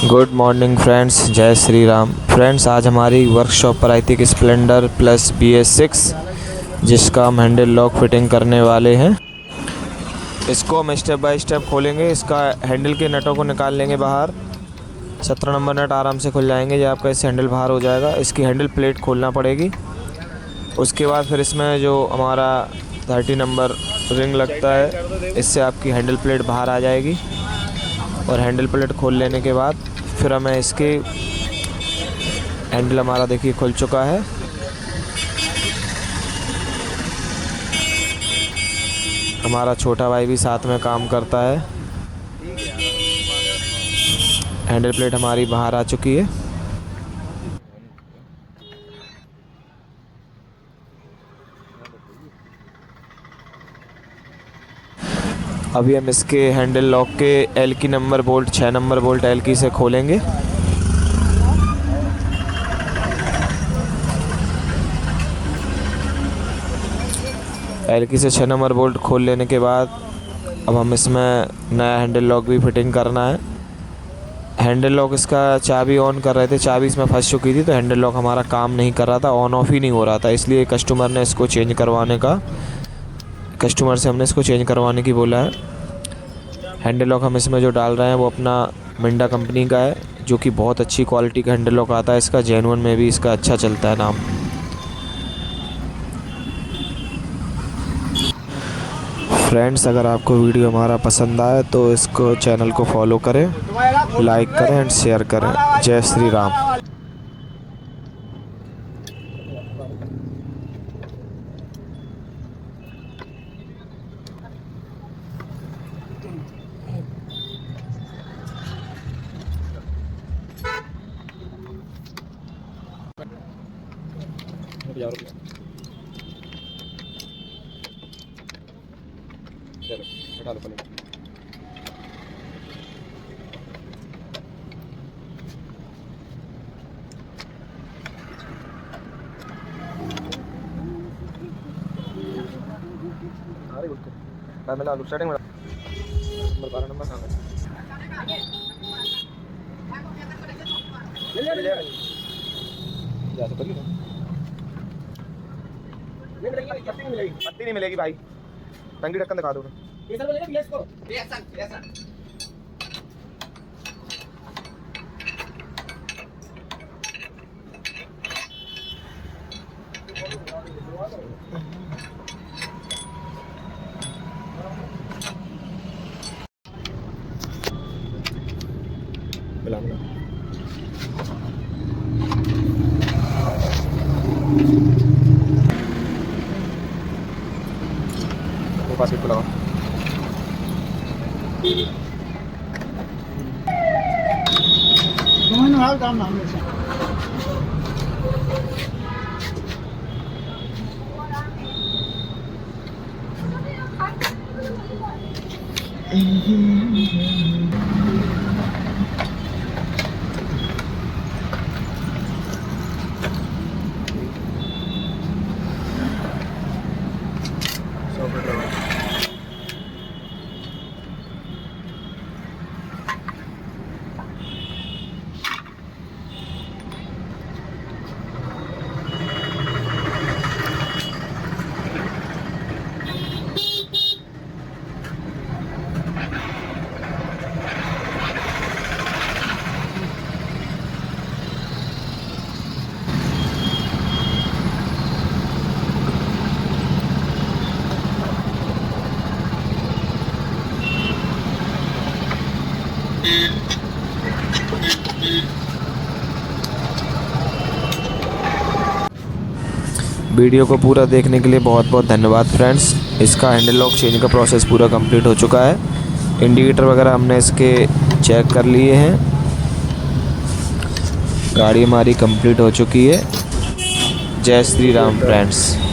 Good morning friends, जय Shri Ram. Friends, आज हमारी वर्कशॉप पर आई थी कि स्प्लेंडर प्लस BS6 जिसका हम हैंडल लॉक फिटिंग करने वाले हैं। इसको हम स्टेप बाय स्टेप खोलेंगे। इसका हैंडल के नटों को निकाल लेंगे बाहर। 17 नंबर नट आराम से खुल जाएंगे। ये आपका इससे हैंडल बाहर हो जाएगा। इसकी हैंडल प्लेट खोलना पड़ेगी। उसके बाद फिर इसमें जो हमारा 30 नंबर रिंग लगता है, इससे आपकी हैंडल प्लेट बाहर आ जाएगी। और हैंडल प्लेट खोल लेने के बाद फिर हमें इसके हैंडल हमारा देखिए खुल चुका है। हमारा छोटा भाई भी साथ में काम करता है। हैंडल प्लेट हमारी बाहर आ चुकी है। अभी हम इसके हैंडल लॉक के एल की number bolt 6 number bolt L की से खोलेंगे। एल की से 6 नंबर बोल्ट खोल लेने के बाद अब हम इसमें नया हैंडल लॉक भी फिटिंग करना है। हैंडल लॉक इसका चाबी ऑन कर रहे थे, चाबी इसमें फंस चुकी थी, तो हैंडल लॉक हमारा काम नहीं कर रहा था, ऑन ऑफ ही नहीं हो रहा था। इसलिए कस्टमर ने इसको चेंज करवाने का कस्टमर से हमने इसको चेंज करवाने की बोला है। हैंडल लॉक हम इसमें जो डाल रहे हैं वो अपना मिंडा कंपनी का है, जो कि बहुत अच्छी क्वालिटी का हैंडल लॉक आता है। इसका जेन्युइन में भी इसका अच्छा चलता है नाम। फ्रेंड्स, अगर आपको वीडियो हमारा पसंद आए तो इसको चैनल को फॉलो करें, लाइक करें एंड शेयर करें। जय श्री राम। स्टार्टिंग में नंबर 12 नंबर कहाँ पत्ती नहीं मिलेगी भाई। टंकी ढक्कन दिखा दो। मिला वो पास लगा। काम नाम वीडियो को पूरा देखने के लिए बहुत बहुत धन्यवाद फ्रेंड्स। इसका हैंडल लॉक चेंज का प्रोसेस पूरा कंप्लीट हो चुका है। इंडिकेटर वगैरह हमने इसके चेक कर लिए हैं। गाड़ी हमारी कंप्लीट हो चुकी है। जय श्री राम फ्रेंड्स।